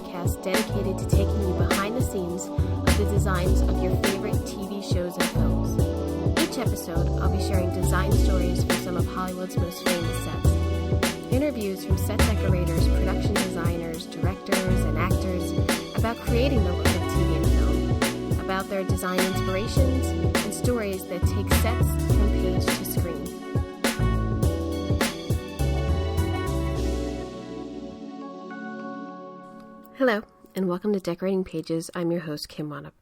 podcast dedicated to taking you behind the scenes of the designs of your favorite TV shows and films. Each episode, I'll be sharing design stories for some of Hollywood's most famous sets. Interviews from set decorators, production designers, directors, and actors about creating the look of TV and film, about their design inspirations, and stories that take sets from page to screen. Hello, and welcome to Decorating Pages. I'm your host, Kim Wanup.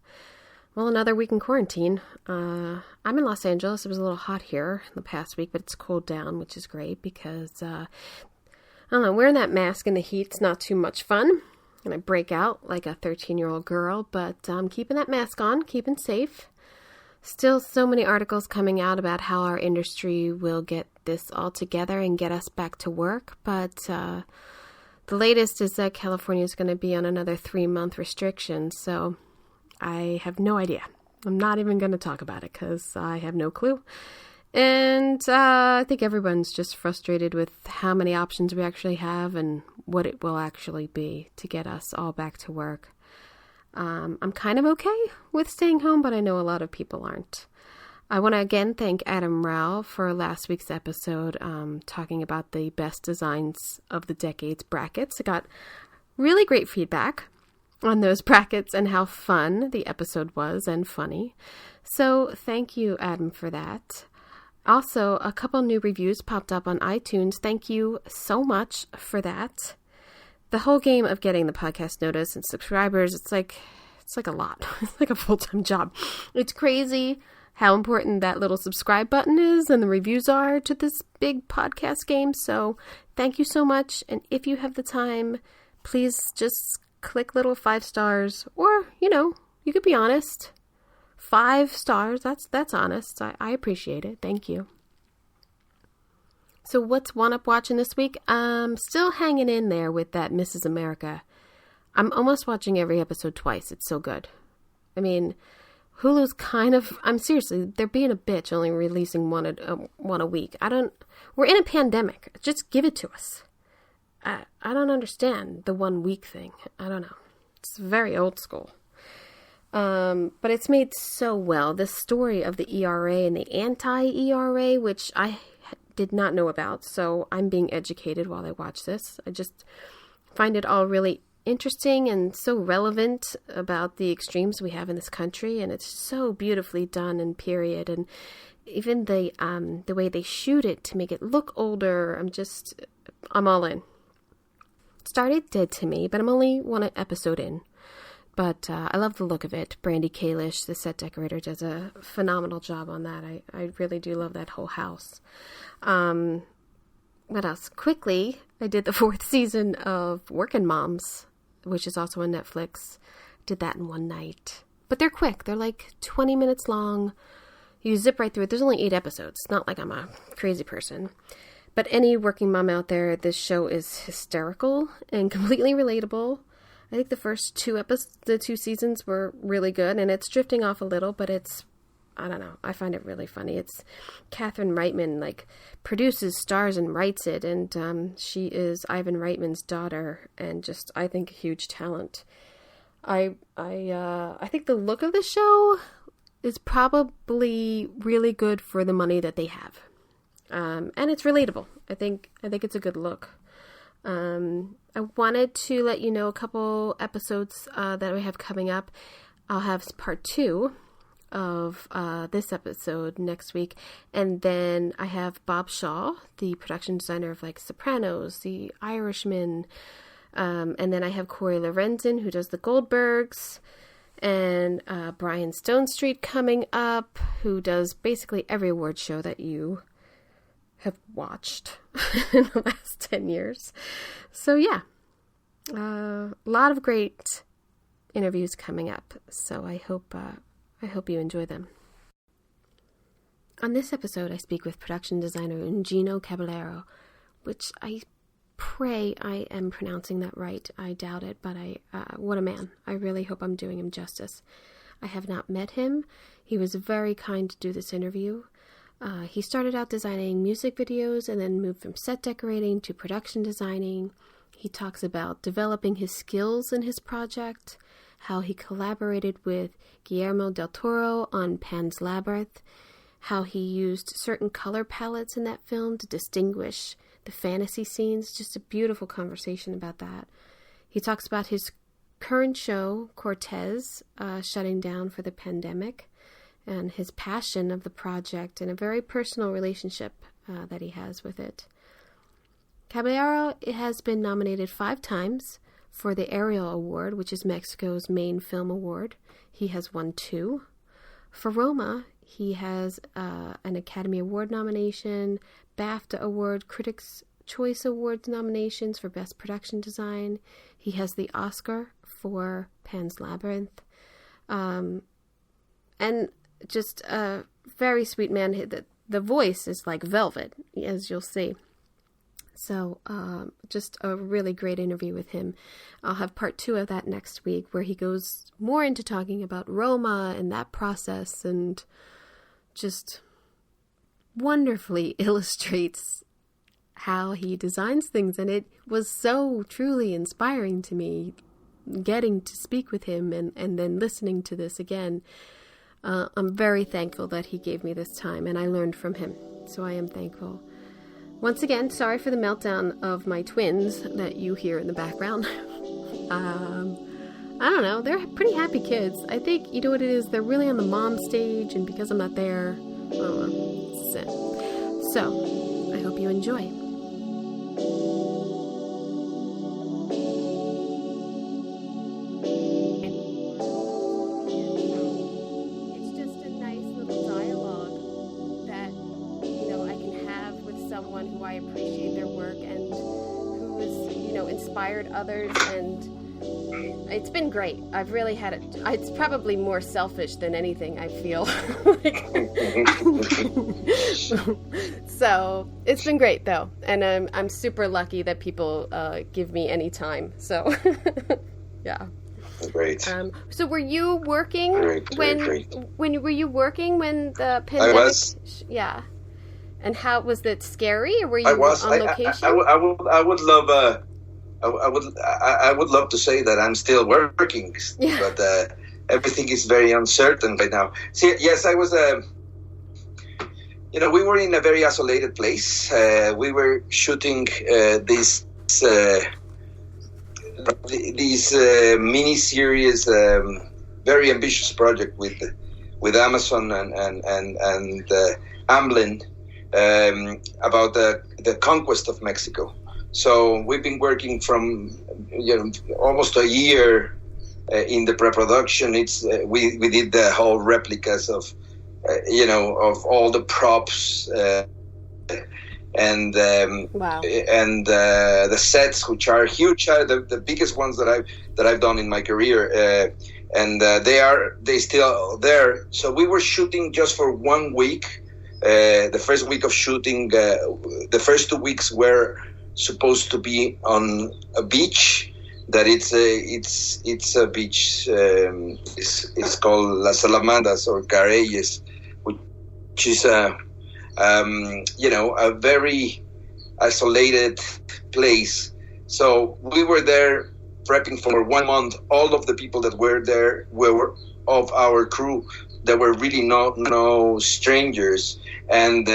Well, another week in quarantine. I'm in Los Angeles. It was a little hot here the past week, but it's cooled down, which is great because, I don't know, wearing that mask in the heat's not too much fun. And I break out like a 13-year-old girl, but I'm keeping that mask on, keeping safe. Still so many articles coming out about how our industry will get this all together and get us back to work, but the latest is that California is going to be on another 3-month restriction, so I have no idea. I'm not even going to talk about it because I have no clue. And I think everyone's just frustrated with how many options we actually have and what it will actually be to get us all back to work. I'm kind of okay with staying home, but I know a lot of people aren't. I want to again thank Adam Rao for last week's episode talking about the best designs of the decade's brackets. I got really great feedback on those brackets and how fun the episode was and funny. So thank you, Adam, for that. Also, a couple new reviews popped up on iTunes. Thank you so much for that. The whole game of getting the podcast notice and subscribers, it's like a lot. It's like a full-time job. It's crazy how important that little subscribe button is and the reviews are to this big podcast game. So thank you so much. And if you have the time, please just click little 5 stars, or, you could be honest. 5 stars, that's honest. I appreciate it. Thank you. So what's Wanup watching this week? Still hanging in there with that Mrs. America. I'm almost watching every episode twice. It's so good. I mean, Hulu's I'm seriously, they're being a bitch only releasing one a week. We're in a pandemic. Just give it to us. I don't understand the 1 week thing. I don't know. It's very old school. But it's made so well. The story of the ERA and the anti-ERA, which I did not know about, so I'm being educated while I watch this. I just find it all really interesting and so relevant about the extremes we have in this country, and it's so beautifully done and period, and even the way they shoot it to make it look older. I'm all in. It started dead to me, but I'm only 1 episode in. But I love the look of it. Brandy Kalish, the set decorator, does a phenomenal job on that. I really do love that whole house. What else? Quickly, I did the 4th season of Workin' Moms, which is also on Netflix. Did that in 1 night. But they're quick. They're like 20 minutes long. You zip right through it. There's only 8 episodes. It's not like I'm a crazy person. But any working mom out there, this show is hysterical and completely relatable. I think the first 2 seasons were really good, and it's drifting off a little, but I don't know, I find it really funny. It's Catherine Reitman, produces, stars, and writes it, and she is Ivan Reitman's daughter, and just, I think, a huge talent. I think the look of the show is probably really good for the money that they have, and it's relatable. I think it's a good look. I wanted to let you know a couple episodes that we have coming up. I'll have part 2 of this episode next week, and then I have Bob Shaw, the production designer of Sopranos, The Irishman, and then I have Corey Lorenzen, who does the Goldbergs, and Brian Stonestreet coming up, who does basically every award show that you have watched in the last 10 years. So yeah, a lot of great interviews coming up. So I hope you enjoy them. On this episode, I speak with production designer Eugenio Caballero, which I pray I am pronouncing that right. I doubt it, but what a man. I really hope I'm doing him justice. I have not met him. He was very kind to do this interview. He started out designing music videos and then moved from set decorating to production designing. He talks about developing his skills in his project, how he collaborated with Guillermo del Toro on Pan's Labyrinth, how he used certain color palettes in that film to distinguish the fantasy scenes. Just a beautiful conversation about that. He talks about his current show, Cortes, shutting down for the pandemic, and his passion of the project and a very personal relationship that he has with it. Caballero has been nominated 5 times for the Ariel Award, which is Mexico's main film award. He has won 2. For Roma, he has an Academy Award nomination, BAFTA Award, Critics' Choice Awards nominations for Best Production Design. He has the Oscar for Pan's Labyrinth. And just a very sweet man. The voice is like velvet, as you'll see. So just a really great interview with him. I'll have part 2 of that next week, where he goes more into talking about Roma and that process, and just wonderfully illustrates how he designs things. And it was so truly inspiring to me, getting to speak with him and then listening to this again. I'm very thankful that he gave me this time, and I learned from him. So I am thankful. Once again, sorry for the meltdown of my twins that you hear in the background. I don't know. They're pretty happy kids. I think, you know what it is? They're really on the mom stage, and because I'm not there, I don't know. It's it. So, I hope you enjoy. It's just a nice little dialogue that, you know, I can have with someone who I appreciate their work and who has, you know, inspired others, and it's been great. I've really had it. It's probably more selfish than anything, I feel. So it's been great, though, and I'm super lucky that people give me any time. So yeah. Great. So were you working when were you working when the pandemic? I was. Yeah. And how was that scary, or were you I was. on location? I would love. I would love to say that I'm still working, yeah. But everything is very uncertain right now. See, yes, I was. You know, we were in a very isolated place. We were shooting these mini series, very ambitious project with Amazon and Amblin about the conquest of Mexico. So we've been working from almost a year in the pre-production. It's we did the whole replicas of of all the props and wow. And the sets, which are huge, are the biggest ones that I've done in my career, and they still there. So we were shooting just for 1 week. The first week of shooting, the first 2 weeks were supposed to be on a beach. That it's a beach. It's called Las Salamandas or Careyes, which is a very isolated place. So we were there prepping for 1 month. All of the people that were there were of our crew. There were really no strangers, and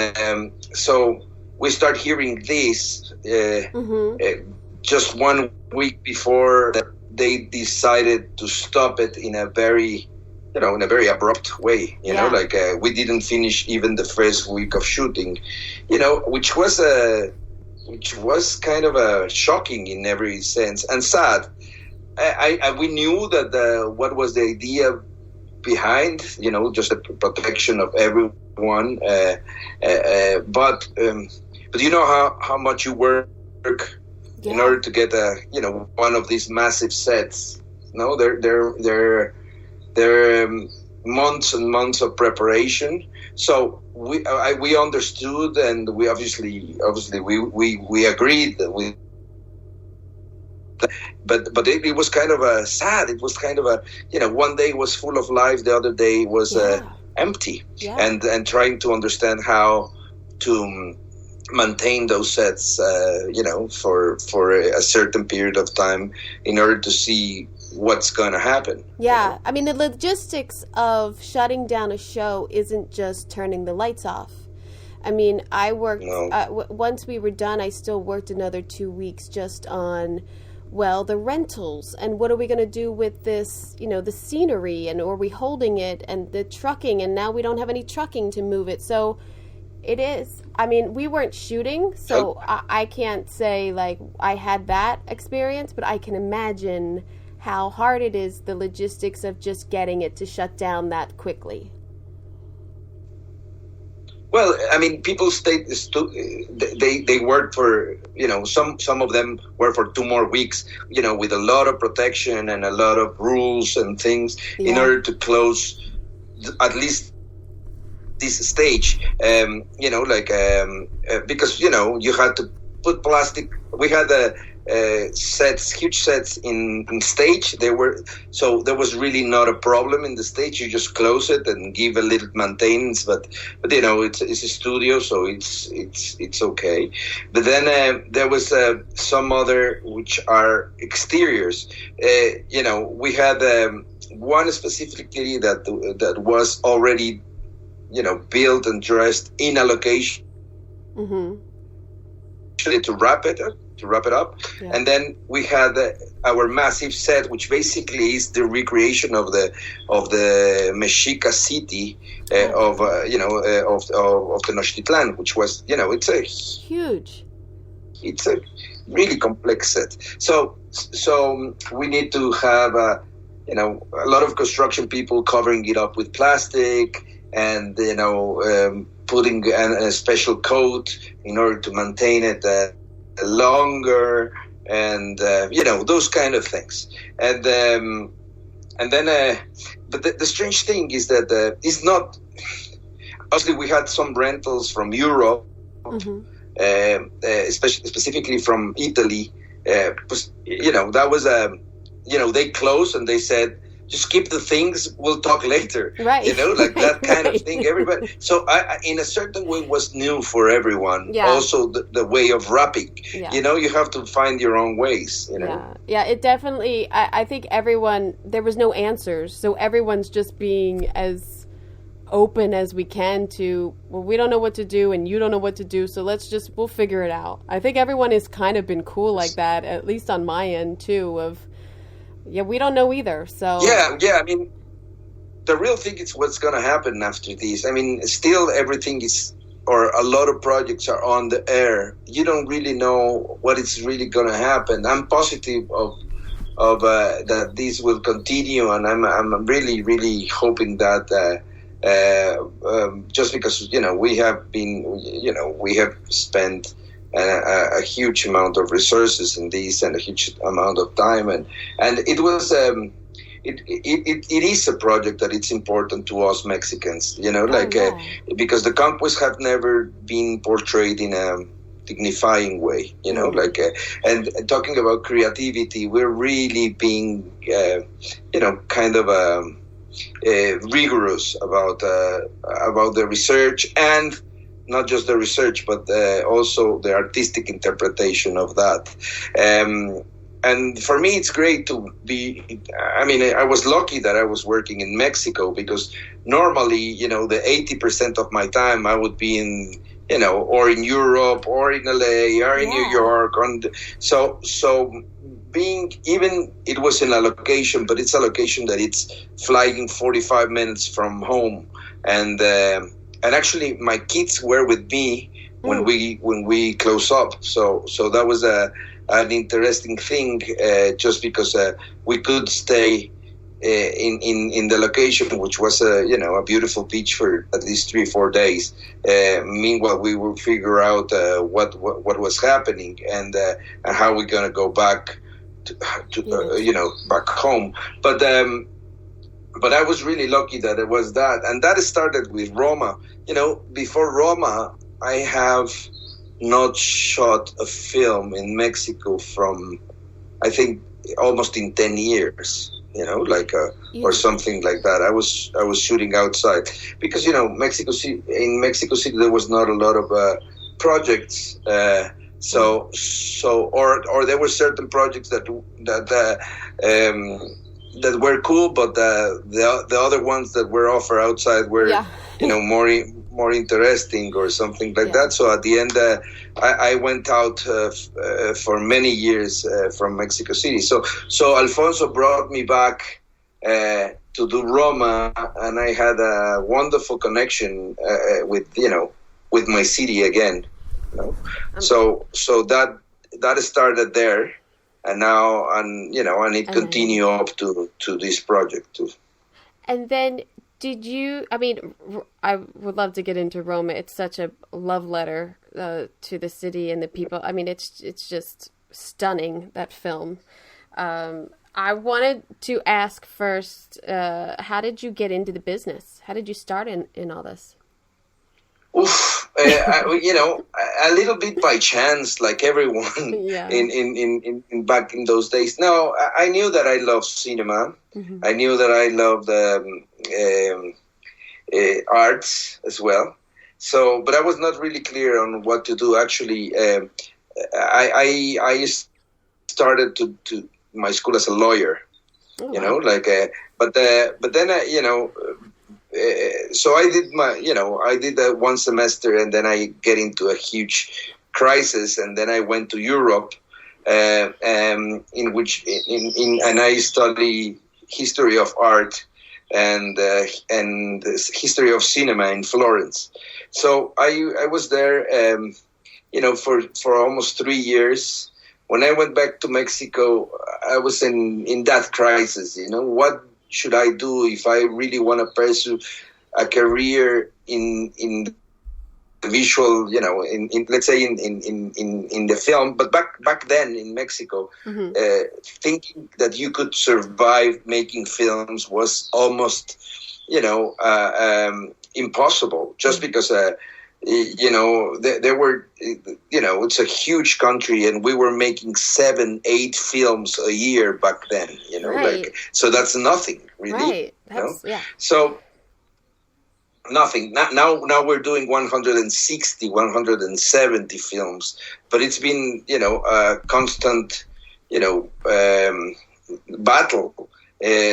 so we start hearing this just 1 week before that they decided to stop it in a very abrupt way. We didn't finish even the first week of shooting, which was kind of shocking in every sense and sad. We knew that what was the idea behind, just the protection of everyone. But you know how much you work in order to get one of these massive sets. No, they're months and months of preparation. So we understood, and we obviously we agreed that we. But it was kind of sad. It was kind of one day was full of life, the other day was empty, and trying to understand how to maintain those sets, for a certain period of time in order to see what's going to happen. Yeah, I mean, the logistics of shutting down a show isn't just turning the lights off. I mean, I worked, once we were done, I still worked another 2 weeks just on, well, the rentals, and what are we going to do with this, the scenery, and are we holding it, and the trucking, and now we don't have any trucking to move it. So it is, I mean, we weren't shooting, so I can't say, like, I had that experience, but I can imagine how hard it is, the logistics of just getting it to shut down that quickly. Well, I mean, people they worked for, some of them worked for 2 more weeks, with a lot of protection and a lot of rules and things in order to close at least this stage, because, you had to put plastic. We had huge sets in stage. There was really not a problem in the stage. You just close it and give a little maintenance, but it's a studio, so it's okay. But then there was some other which are exteriors. We had one specifically that was already built and dressed in a location. Mm-hmm. To wrap it up. Yeah. And then we had our massive set, which basically is the recreation of the Mexica city of the Tenochtitlan, which was it's a really complex set. So we need to have a lot of construction people covering it up with plastic and putting a special coat in order to maintain it longer, and those kind of things. And then, but the strange thing is that it's not. Obviously, we had some rentals from Europe, specifically from Italy. That was they closed and they said, just keep the things, we'll talk later. Right. Like that kind of thing. Everybody. So I in a certain way, was new for everyone. Yeah. Also, the way of wrapping. Yeah. You have to find your own ways. Yeah. It definitely. I think everyone. There was no answers, so everyone's just being as open as we can to. Well, we don't know what to do, and you don't know what to do, so we'll figure it out. I think everyone has kind of been cool like that, at least on my end too. Yeah, we don't know either, so... Yeah, I mean, the real thing is what's going to happen after this. I mean, still everything is, or a lot of projects are on the air. You don't really know what is really going to happen. I'm positive of that this will continue, and I'm really, really hoping that just because, we have been, we have spent a huge amount of resources in this and a huge amount of time, and it was it is a project that it's important to us Mexicans, because the conquest have never been portrayed in a dignifying way, and talking about creativity, we're really being kind of rigorous about the research, and not just the research, but also the artistic interpretation of that. And for me, it's great to be, I was lucky that I was working in Mexico, because normally, the 80% of my time I would be in, or in Europe or in LA or in New York. So being, even it was in a location, but it's a location that it's flying 45 minutes from home. And actually, my kids were with me when we close up. So that was an interesting thing, just because we could stay in the location, which was a beautiful beach for at least 3-4 days. Meanwhile, we will figure out what was happening and how we're gonna go back to back home. But I was really lucky that it was that. And that started with Roma. Before Roma, I have not shot a film in Mexico from, I think, almost in 10 years, or something like that. I was shooting outside because, Mexico City, there was not a lot of projects. Or there were certain projects that were cool, but the other ones that were offered outside were more interesting or something like that. So at the end, I went out for many years from Mexico City. So Alfonso brought me back to do Roma, and I had a wonderful connection with my city again. So that started there, and now and it continued up to this project too. And then did you? I mean, I would love to get into Roma. It's such a love letter to the city and the people. I mean, it's just stunning, that film. I wanted to ask first, how did you get into the business? How did you start in all this? Oof, a little bit by chance, like everyone in back in those days. No, I knew that I loved cinema. Mm-hmm. I knew that I loved arts as well. So, but I was not really clear on what to do. Actually, I started to my school as a lawyer. Oh, but then so I did that one semester, and then I get into a huge crisis, and then I went to Europe, and I study history of art and history of cinema in Florence. So I was there, for almost 3 years. When I went back to Mexico, I was in that crisis. What should I do if I really want to pursue a career in visual, let's say in the film? But back then in Mexico, mm-hmm. Thinking that you could survive making films was almost, impossible. Just because, there were, it's a huge country, and we were making 7-8 films a year back then, right. So that's nothing really. Right. That's, So nothing. Now we're doing 160, 170 films, but it's been, a constant, battle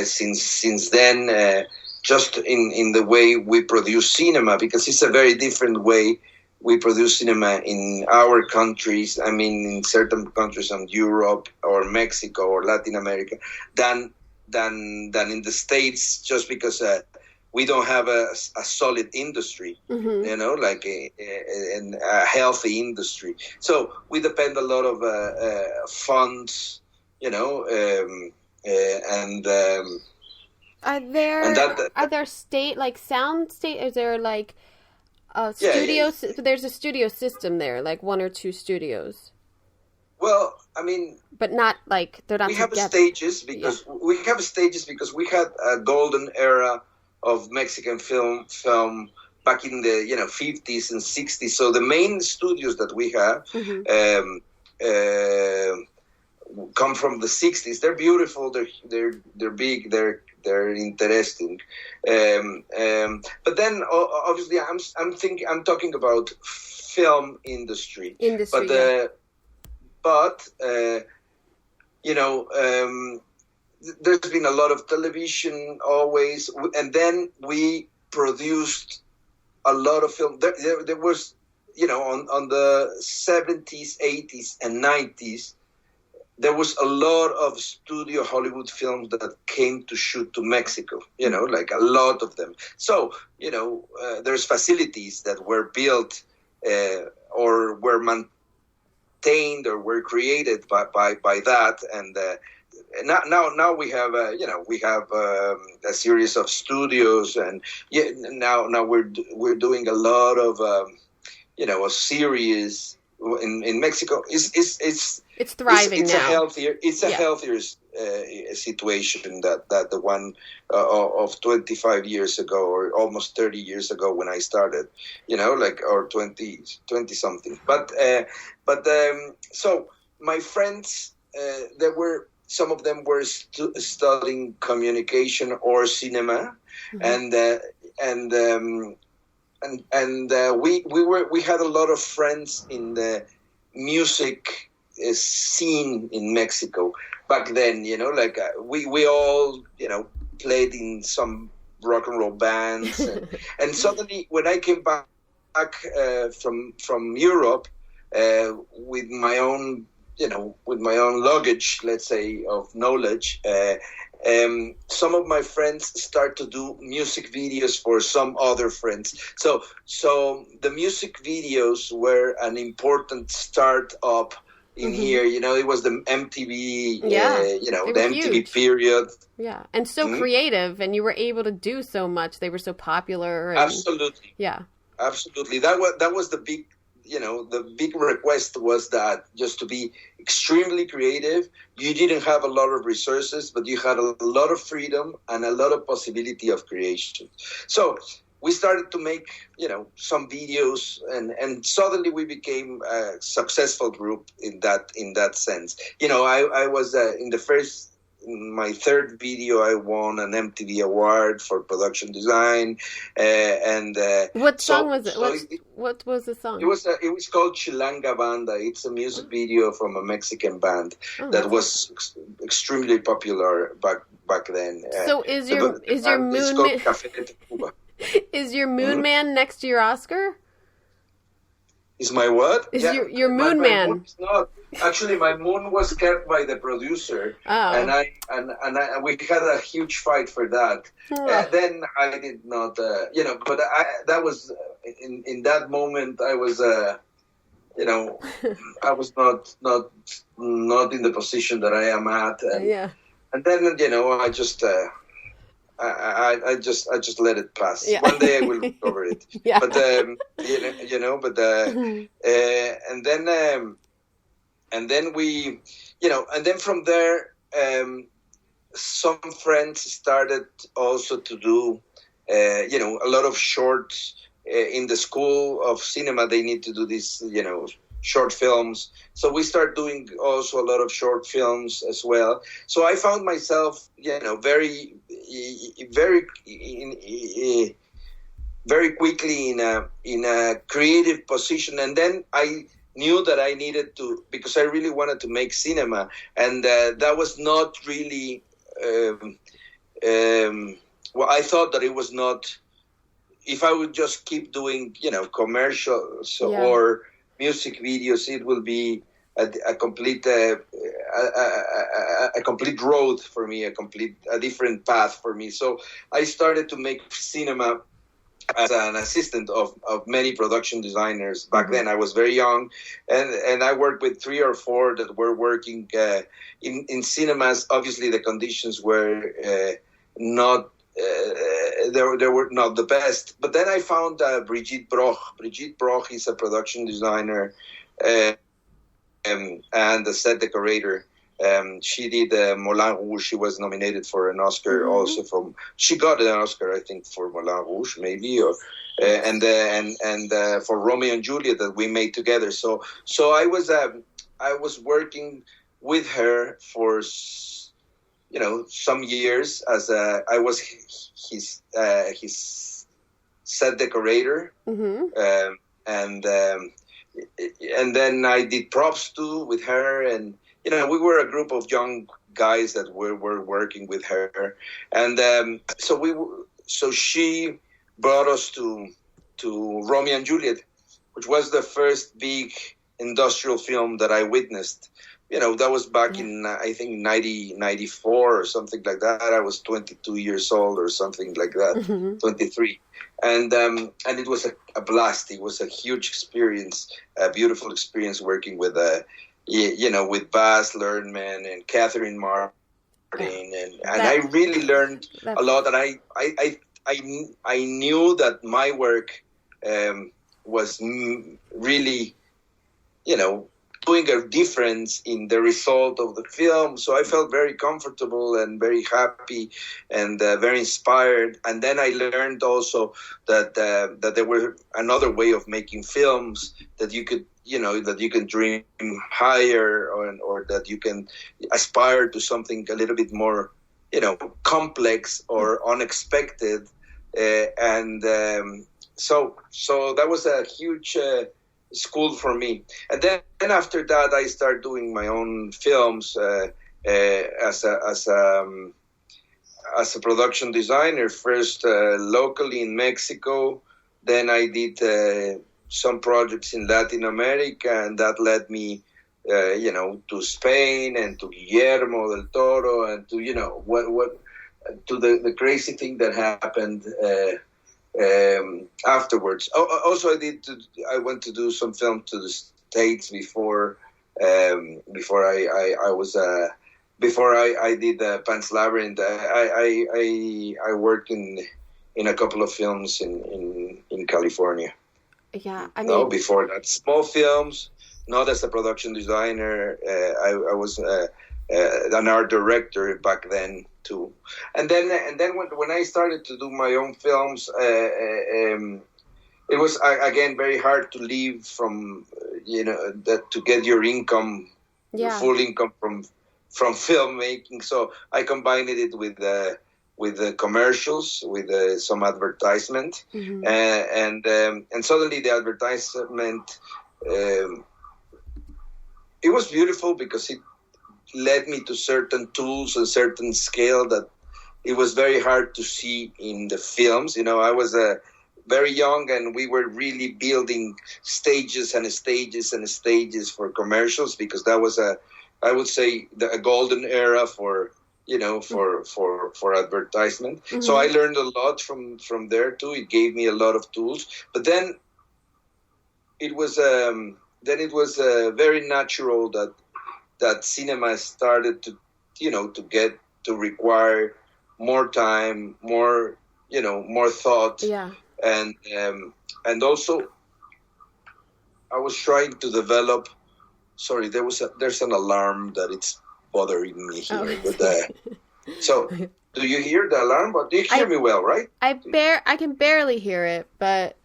since then. Just in the way we produce cinema, because it's a very different way we produce cinema in our countries. I mean, in certain countries in Europe or Mexico or Latin America, than in the States. Just because we don't have a solid industry, mm-hmm. Like a healthy industry. So we depend a lot of funds, and. Are there sound state? Is there like studios? Yeah. There's a studio system there, like 1 or 2 studios. Well, I mean, but not like they're not. We have stages because we had a golden era of Mexican film back in the 50s and 60s. So the main studios that we have mm-hmm. Come from the 60s. They're beautiful. They're big. They're interesting, but then obviously I'm talking about film industry. But there's been a lot of television always, and then we produced a lot of film. There was, on the 70s, 80s, and 90s. There was a lot of studio Hollywood films that came to shoot to Mexico, like a lot of them. So, there's facilities that were built or were maintained or were created by that. And now we have, a series of studios. And now we're doing a lot of, a series in Mexico. It's thriving it's now. It's a healthier situation that the one of 25 years ago or almost 30 years ago when I started, or 20 something. But so my friends, some of them were studying communication or cinema, mm-hmm. we had a lot of friends in the music scene in Mexico back then. Like we all played in some rock and roll bands, and suddenly when I came back from Europe with my own luggage, let's say, of knowledge. Some of my friends start to do music videos for some other friends. So the music videos were an important start up in here. It was the MTV, the MTV huge. Period. Yeah, and so creative, and you were able to do so much. They were so popular. And, absolutely. Yeah. Absolutely. That was the big, the big request was that just to be extremely creative. You didn't have a lot of resources, but you had a lot of freedom and a lot of possibility of creation. So we started to make, some videos, and suddenly we became a successful group in that sense. I was in my third video, I won an MTV award for production design. What song was it? What was the song? It was called Chilanga Banda. It's a music video from a Mexican band that was extremely popular back then. So is your Moon Man next to your Oscar? Is my what? Is your Moon Man? Moon is not. Actually, my moon was kept by the producer, and we had a huge fight for that. Then I did not, but that was in that moment. I was, I was not in the position that I am at, and then I just. I just let it pass. Yeah. One day I will recover it. Yeah. But and then we, and then from there, some friends started also to do, a lot of shorts in the school of cinema. They need to do this, short films. So we start doing also a lot of short films as well. So I found myself, very quickly in a creative position. And then I knew that I needed to, because I really wanted to make cinema, and that was not really. I thought that it was not. If I would just keep doing, commercials or music videos, it will be a complete a complete road for me, a different path for me. So I started to make cinema as an assistant of many production designers. Back then I was very young, and I worked with 3 or 4 that were working in cinemas. Obviously the conditions were not they were not the best. But then I found Brigitte Broch. Brigitte Broch is a production designer and a set decorator. She did Moulin Rouge. She was nominated for an Oscar also she got an Oscar, I think, for Moulin Rouge, maybe, or and for Romeo and Juliet that we made together. So I was working with her for some years as I was his set decorator, and then I did props too with her, and we were a group of young guys that were working with her, and so she brought us to Romeo and Juliet, which was the first big industrial film that I witnessed. That was back in, I think, 94 or something like that. I was 22 years old or something like that, 23. And it was a blast. It was a huge experience, a beautiful experience working with, with Baz Luhrmann and Catherine Martin. And I really learned a lot. And I knew that my work was really, doing a difference in the result of the film. So I felt very comfortable and very happy and very inspired. And then I learned also that there were another way of making films, that you could, that you can dream higher, or that you can aspire to something a little bit more, complex or unexpected. And so that was a huge school for me. And then after that, I started doing my own films as a production designer. First locally in Mexico, then I did some projects in Latin America, and that led me, to Spain and to Guillermo del Toro, and to to the crazy thing that happened afterwards. Also, I went to do some film to the States before I did Pan's Labyrinth. I worked in a couple of films in California. Yeah, I mean, before that, small films, not as a production designer. I was an art director back then too. And then when I started to do my own films, it was again very hard to leave from to get your income, full income from filmmaking. So I combined it with the commercials, with some advertisement, mm-hmm. And suddenly the advertisement, it was beautiful because it led me to certain tools and certain scale that it was very hard to see in the films. I was very young, and we were really building stages and stages and stages for commercials, because that was I would say a golden era for advertisement. Mm-hmm. So I learned a lot from there too. It gave me a lot of tools. But then it was very natural that cinema started to require more time, more thought. Yeah. And also I was trying to develop. Sorry, there's an alarm that it's bothering me here. Oh. But so, do you hear the alarm? But do you hear me well, right? I can barely hear it, but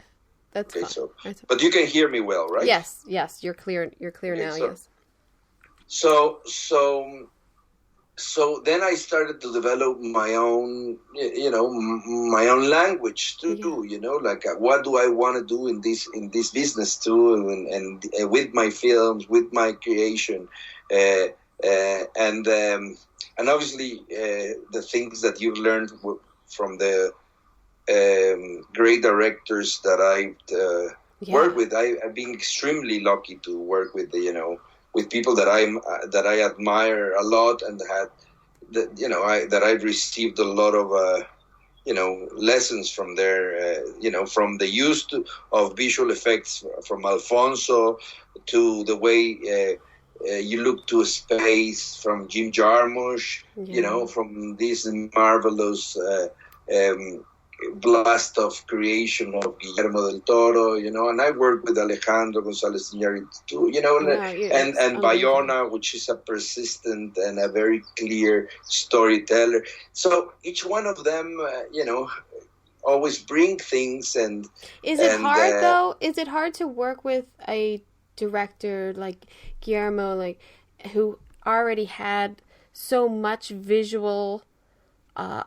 that's okay. fine. But you can hear me well, right? Yes, you're clear. You're clear now. Yes. So then I started to develop my own, my own language to do, like what do I want to do in this business too, and with my films, with my creation, and obviously the things that you've learned from the great directors that I've worked with. I've been extremely lucky to work with with people that I admire a lot, and that I've received a lot of lessons from there. From the use of visual effects, from Alfonso to the way you look to space, from Jim Jarmusch. From this marvelous blast of creation of Guillermo del Toro, and I work with Alejandro González Iñárritu too, and Bayona, which is a persistent and a very clear storyteller. So each one of them, always bring things. And is it hard though? Is it hard to work with a director like Guillermo, who already had so much visual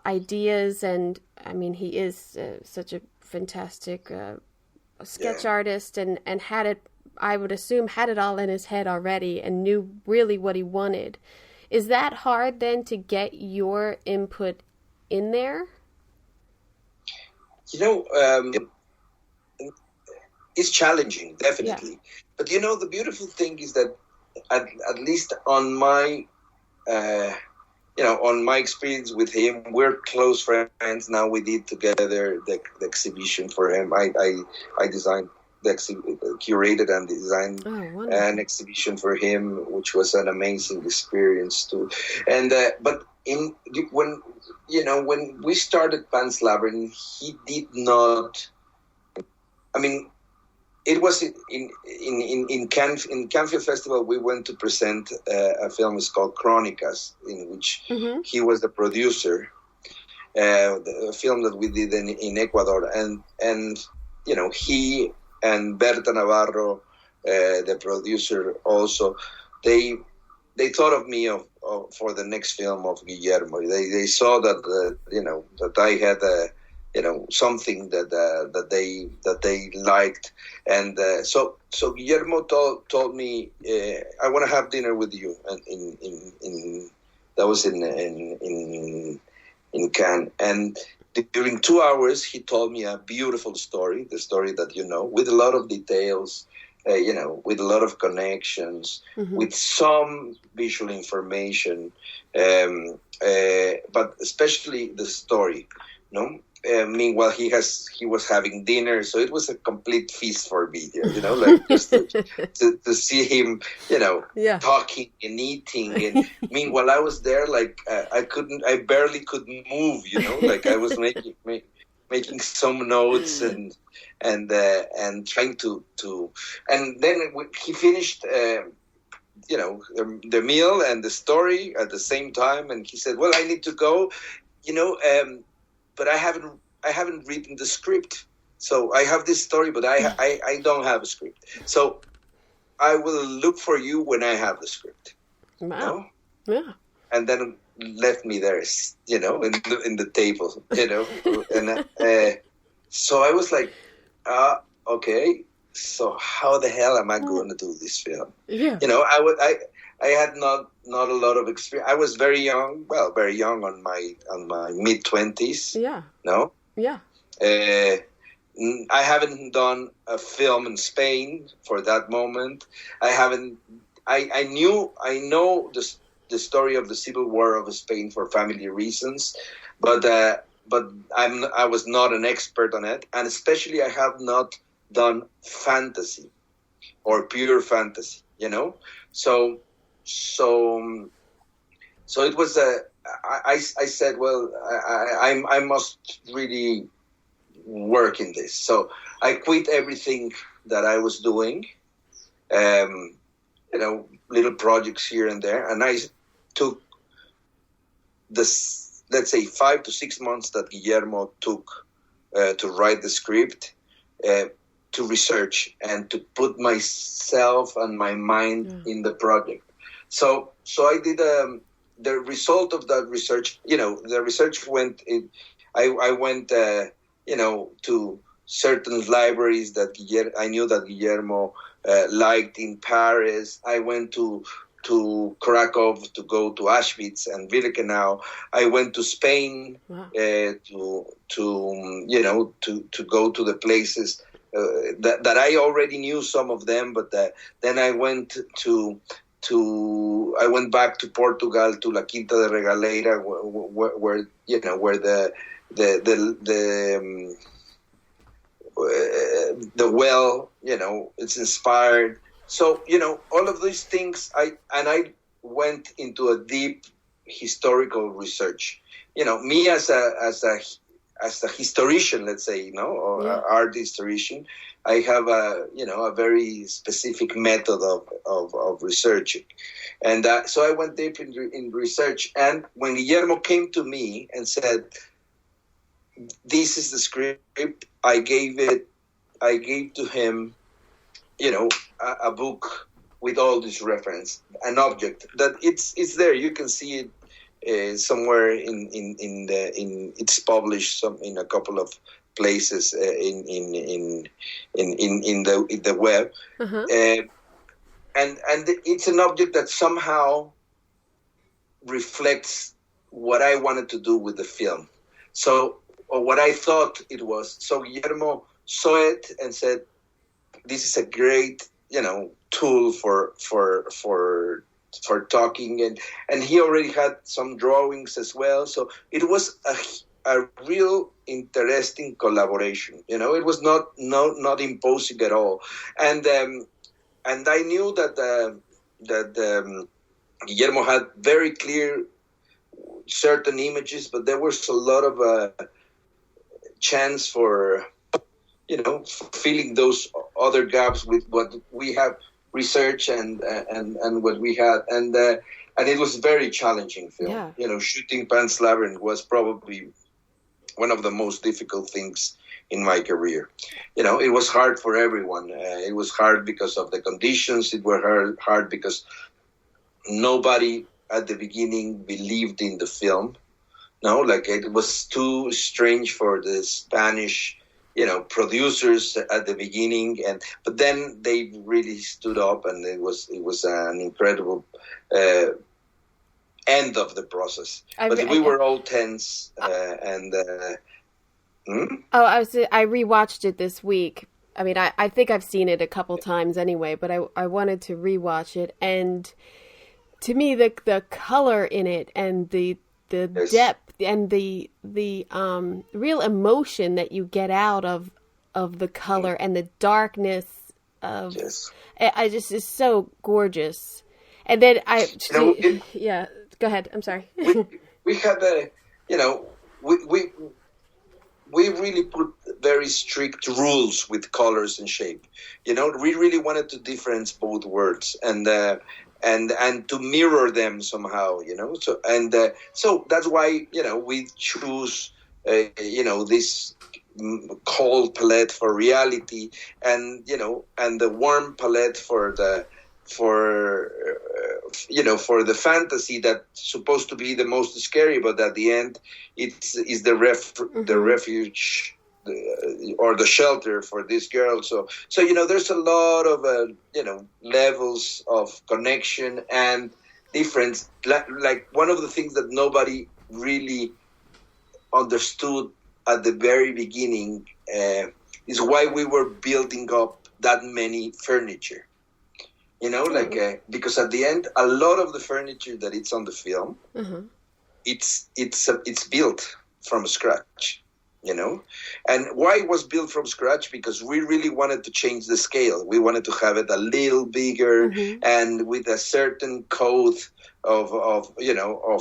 ideas, and I mean he is such a fantastic sketch artist, and had it, I would assume, had it all in his head already and knew really what he wanted. Is that hard then to get your input in there? It's challenging, definitely. Yeah. But the beautiful thing is that at least on my on my experience with him, we're close friends now. We did together the exhibition for him. I designed curated and designed an exhibition for him, which was an amazing experience too. And but when we started Pan's Labyrinth, he did not. I mean, it was in Cannes Film Festival. We went to present a film. It's called Crónicas, in which he was the producer. The film that we did in Ecuador, and he and Berta Navarro, the producer, also they thought of me for the next film of Guillermo. They saw that that I had something that they liked. And so Guillermo told me, I want to have dinner with you. And in that was in Cannes. And during 2 hours, he told me a beautiful story, the story that with a lot of details, with a lot of connections, with some visual information, but especially the story. Meanwhile, he was having dinner, so it was a complete feast for me. Like just to see him, talking and eating. And meanwhile, I was there, like I barely could move. Like I was making some notes and trying to. And then he finished, the meal and the story at the same time, and he said, "Well, I need to go, but I haven't written the script. So I have this story, but I don't have a script. So I will look for you when I have the script." Wow. Yeah. And then left me there, in the table, and so I was like, okay, so how the hell am I going to do this film? Yeah. I had not a lot of experience. I was very young on my mid-20s. Yeah. No? Yeah. I haven't done a film in Spain for that moment. I know the story of the Civil War of Spain for family reasons, but I was not an expert on it, and especially I have not done fantasy or pure fantasy, So it was I said, well, I must really work in this. So I quit everything that I was doing, little projects here and there, and I took this, let's say, 5 to 6 months that Guillermo took to write the script, to research and to put myself and my mind in the project. So I did the result of that research. The research went in. I went, to certain libraries that I knew that Guillermo liked in Paris. I went to Krakow to go to Auschwitz and Birkenau. I went to Spain to go to the places that I already knew some of them, but then I went I went back to Portugal, to La Quinta de Regaleira, where the well, it's inspired. So all of these things, I went into a deep historical research. Me as a historian, let's say, or art historian, I have a very specific method of researching, and so I went deep in research. And when Guillermo came to me and said, "This is the script," I gave to him, a book with all this reference, an object that it's there. You can see it. Somewhere it's published in a couple of places in the web, and it's an object that somehow reflects what I wanted to do with the film. So, or what I thought it was. So Guillermo saw it and said, "This is a great, tool for talking," and he already had some drawings as well. So it was a real interesting collaboration. It was not imposing at all. And I knew that Guillermo had very clear certain images, but there was a lot of chance for filling those other gaps with what we have research and what we had, and it was a very challenging film. Yeah. Shooting Pan's Labyrinth was probably one of the most difficult things in my career. It was hard for everyone. It was hard because of the conditions. It was hard because nobody at the beginning believed in the film. No, like it was too strange for the Spanish, producers at the beginning, but then they really stood up, and it was an incredible end of the process. But we were all tense, and. I rewatched it this week. I mean, I think I've seen it a couple times anyway, but I wanted to rewatch it, and to me, the color in it and the yes. depth and the real emotion that you get out of the color and the darkness of yes. I just is so gorgeous. And then yeah, go ahead. I'm sorry. we had we really put very strict rules with colors and shape. We really wanted to differentiate both words and to mirror them somehow. So that's why we choose this cold palette for reality, and the warm palette for the fantasy that's supposed to be the most scary, but at the end it's the refuge or the shelter for this girl. So there's a lot of levels of connection and difference. Like one of the things that nobody really understood at the very beginning is why we were building up that many furniture. Because at the end, a lot of the furniture that it's on the film, mm-hmm. it's built from scratch. And why it was built from scratch? Because we really wanted to change the scale. We wanted to have it a little bigger, mm-hmm. and with a certain code of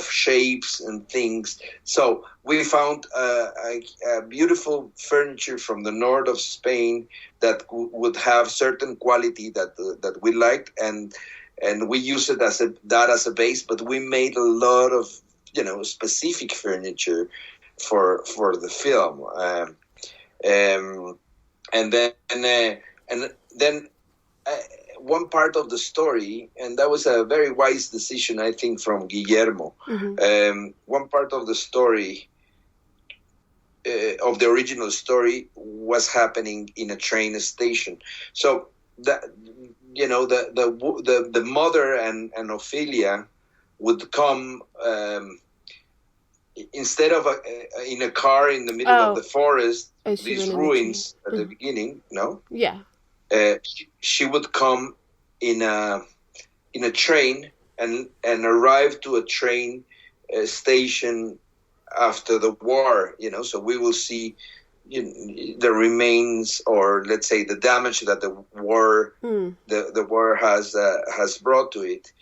shapes and things. So we found a beautiful furniture from the north of Spain that would have certain quality that we liked, and we used it as a base. But we made a lot of specific furniture for the film, and then one part of the story, and that was a very wise decision, I think, from Guillermo. Mm-hmm. One part of the story, of the original story, was happening in a train station. So that the mother and Ophelia would come. Instead of in a car in the middle of the forest, these ruins at the beginning, no? Yeah. She would come in a train and arrive to a train station after the war, so we will see the remains, or let's say the damage that the war the war has brought to it.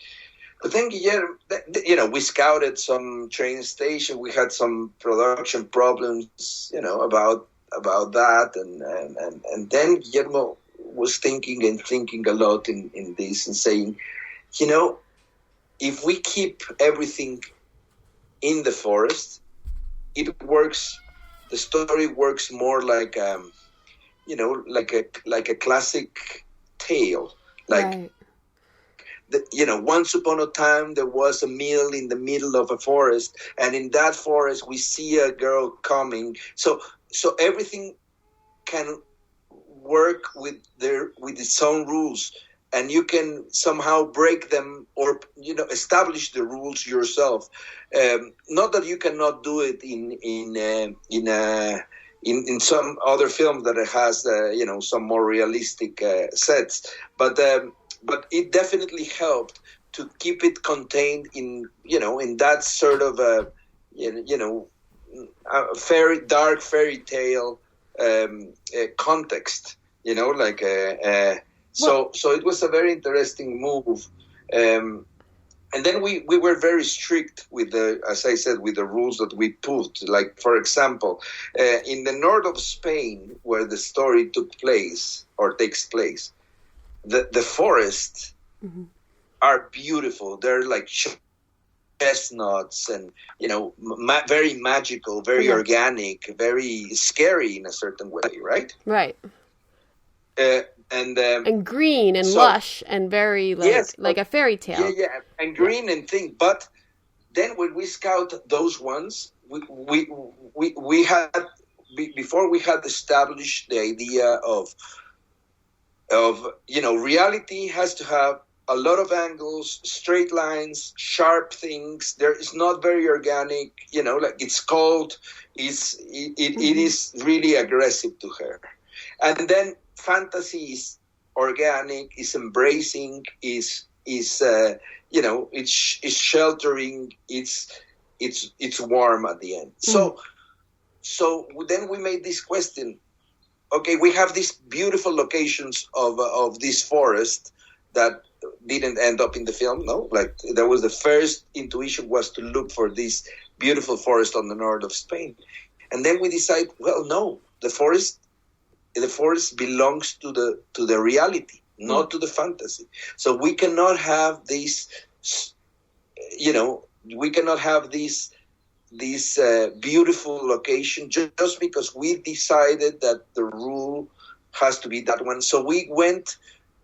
But then, we scouted some train station. We had some production problems, about that, and then Guillermo was thinking a lot in this, and saying, if we keep everything in the forest, it works. The story works more like like a classic tale, like. Right. Once upon a time there was a mill in the middle of a forest, and in that forest we see a girl coming. So everything can work with its own rules, and you can somehow break them or establish the rules yourself. Not that you cannot do it in some other film that it has some more realistic sets, but it definitely helped to keep it contained in that sort of a dark fairy tale context. So it was a very interesting move. And then we were very strict with as I said, with the rules that we put. Like, for example, in the north of Spain, where the story takes place, the forests mm-hmm. are beautiful. They're like chestnuts, and very magical, very mm-hmm. organic, very scary in a certain way, right? Right. And green and lush and very like a fairy tale. Yeah, and green and things. But then when we scout those ones, we had before we had established the idea of reality has to have a lot of angles, straight lines, sharp things. There is not very organic, like it's cold. It is really aggressive to her. And then fantasy is organic, is embracing, is it's sheltering, it's warm at the end. So then we made this question. Okay, we have these beautiful locations of this forest that didn't end up in the film. No, like that was the first intuition, was to look for this beautiful forest on the north of Spain, and then we decide, well, no, the forest belongs to the reality, not to the fantasy. So we cannot have this, this beautiful location just because we decided that the rule has to be that one. So we went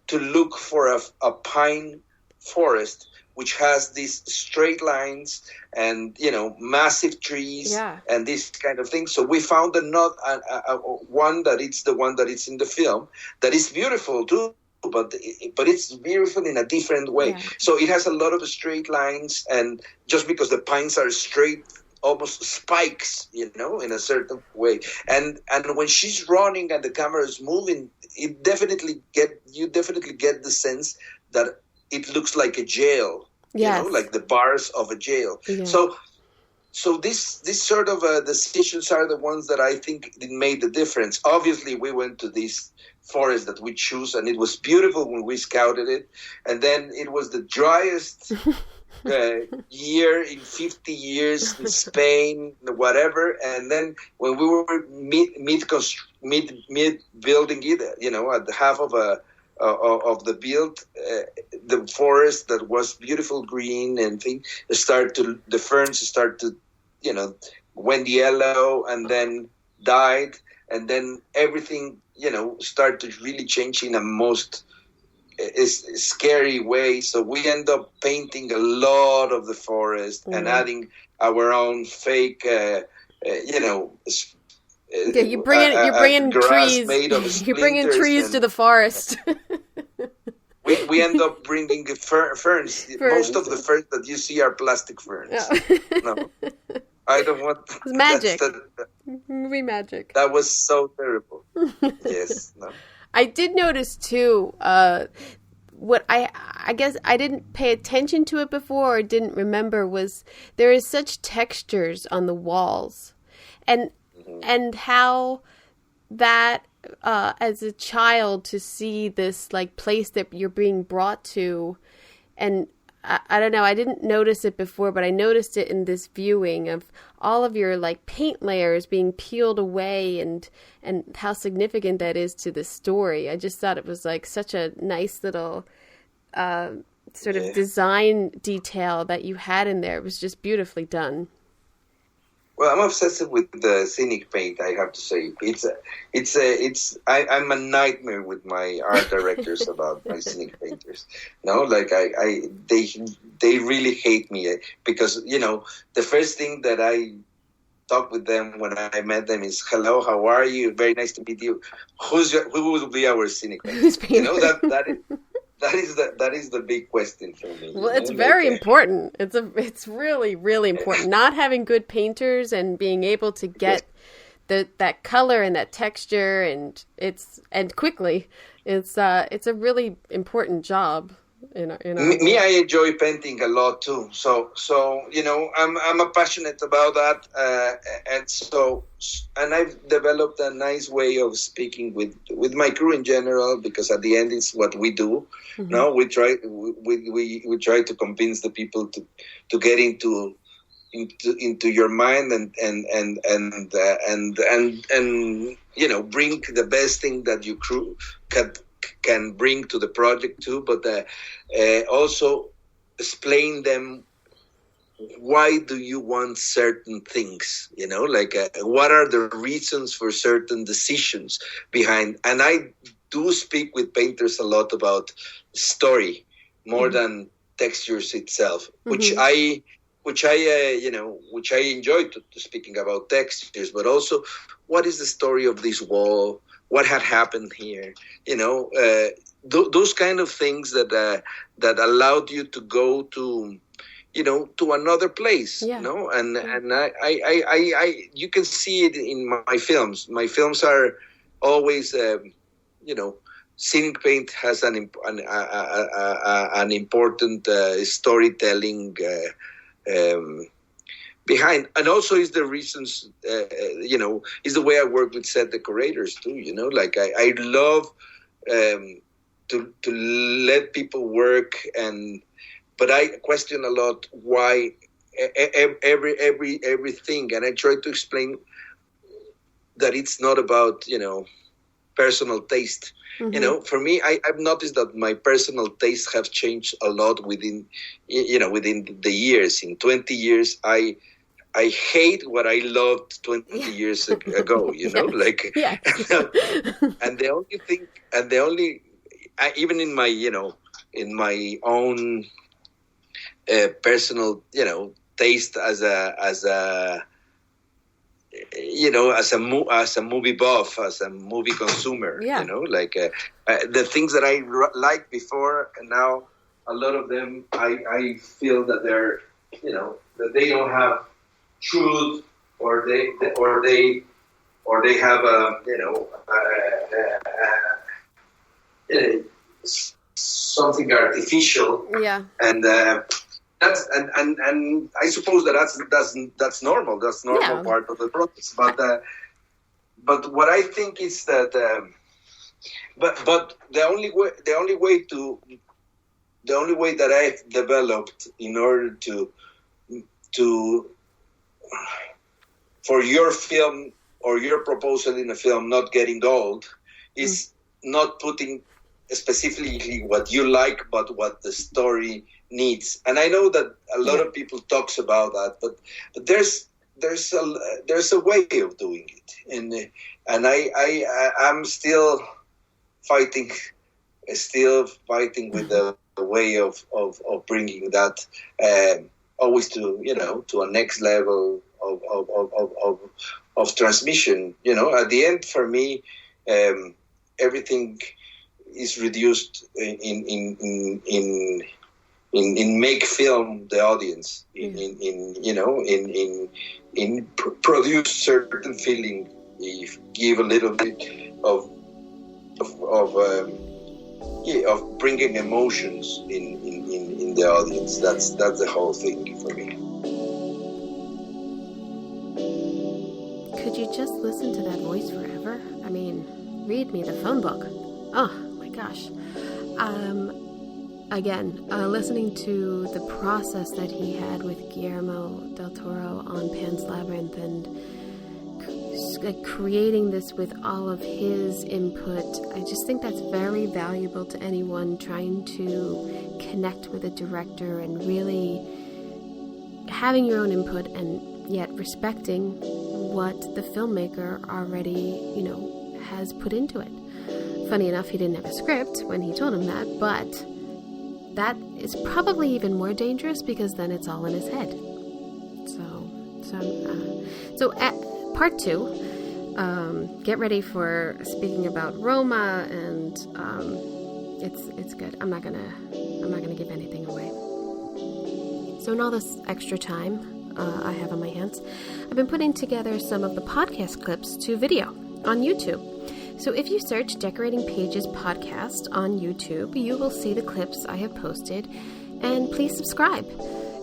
to look for a pine forest which has these straight lines and massive trees and this kind of thing. So we found one that it's the one that is in the film that is beautiful too, but it's beautiful in a different way. Yeah. So it has a lot of straight lines, and just because the pines are straight, almost spikes, in a certain way. And when she's running and the camera is moving, you definitely get the sense that it looks like a jail, like the bars of a jail. Yeah. So this sort of decisions are the ones that I think made the difference. Obviously, we went to this forest that we choose, and it was beautiful when we scouted it. And then it was the driest year in 50 years in Spain, whatever. And then when we were mid building it, at the half of the build, the forest that was beautiful green and thing the ferns start to went yellow and then died, and then everything start to really change in a most scary way. So we end up painting a lot of the forest and adding our own fake, you're bringing trees. You're bringing trees to the forest. we end up bringing ferns. Most of the ferns that you see are plastic ferns. Yeah. No, I don't want. It's magic. Movie magic. That was so terrible. Yes. No. I did notice too. What I guess I didn't pay attention to it before or didn't remember was there is such textures on the walls, and how that as a child to see this like place that you're being brought to, and I don't know, I didn't notice it before, but I noticed it in this viewing of all of your like paint layers being peeled away and how significant that is to the story. I just thought it was like such a nice little sort of design detail that you had in there. It was just beautifully done. Well, I'm obsessed with the scenic paint, I have to say. I'm a nightmare with my art directors about my scenic painters. Like they really hate me because, the first thing that I talk with them when I met them is, hello, how are you? Very nice to meet you. Who will be our scenic painter? That is the big question for me. Well, it's very important. It's really, really important. Not having good painters and being able to get that color and that texture and quickly. It's a really important job. Me, I enjoy painting a lot too. So I'm passionate about that, and I've developed a nice way of speaking with my crew in general, because at the end it's what we do. Mm-hmm. No, we try to convince the people to get into your mind and bring the best thing that your crew can bring to the project too, but also explain them why do you want certain things, what are the reasons for certain decisions behind. And I do speak with painters a lot about story more than textures itself, which which I enjoyed speaking about textures, but also what is the story of this wall? What had happened here? Those kind of things that allowed you to go to, to another place, and I you can see it in my films. My films are always, scenic paint has an important storytelling behind, and also is the reasons, is the way I work with set decorators too. Like I love to let people work, but I question a lot why everything, and I try to explain that it's not about personal taste. Mm-hmm. For me, I've noticed that my personal tastes have changed a lot within the years. In 20 years, I hate what I loved 20 years ago. Like, and the only even in my in my own personal taste as a movie buff, as a movie consumer, like the things that I liked before, and now a lot of them I feel that they're that they don't have truth, or they have something artificial, and that's and I suppose that's normal. That's normal part of the process. But what I think is that but the only way that I've developed in order to for your film or your proposal in a film not getting old is not putting specifically what you like, but what the story needs. And I know that a lot of people talks about that, but there's a way of doing it, and I'm still fighting with the way of bringing that always to to a next level of transmission. At the end, for me, everything is reduced in make film the audience, in produce certain feeling, give a little bit of bringing emotions in the audience. That's the whole thing for me. Could you just listen to that voice forever? I mean, read me the phone book. Oh my gosh. Again, listening to the process that he had with Guillermo del Toro on Pan's Labyrinth, and creating this with all of his input, I just think that's very valuable to anyone trying to connect with a director, and really having your own input and yet respecting what the filmmaker already, has put into it. Funny enough, he didn't have a script when he told him that, but that is probably even more dangerous, because then it's all in his head. So at part 2, get ready for speaking about Roma, and it's good. I'm not gonna give anything away. So in all this extra time I have on my hands, I've been putting together some of the podcast clips to video on YouTube. So if you search Decorating Pages Podcast on YouTube, you will see the clips I have posted, and please subscribe.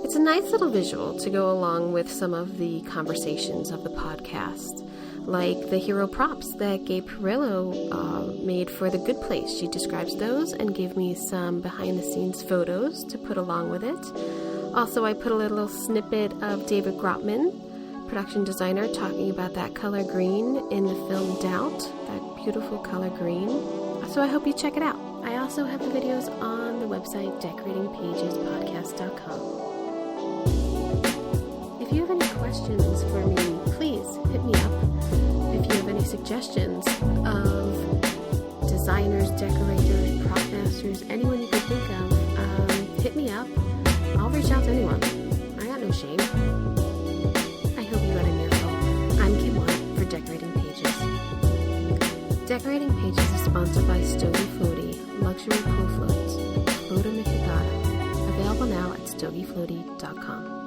It's a nice little visual to go along with some of the conversations of the podcast, like the hero props that Gabe Perillo made for The Good Place. She describes those and gave me some behind-the-scenes photos to put along with it. Also, I put a little snippet of David Grotman, production designer, talking about that color green in the film Doubt, that beautiful color green. So I hope you check it out. I also have the videos on the website decoratingpagespodcast.com. If you have any questions for me, please hit me up. If you have any suggestions of designers, decorators, prop masters, anyone you can think of, hit me up. I'll reach out to anyone. I got no shame. Decorating Pages is sponsored by Stogie Floaty, luxury pool floats, Buddha Mikagata, available now at stogiefloaty.com.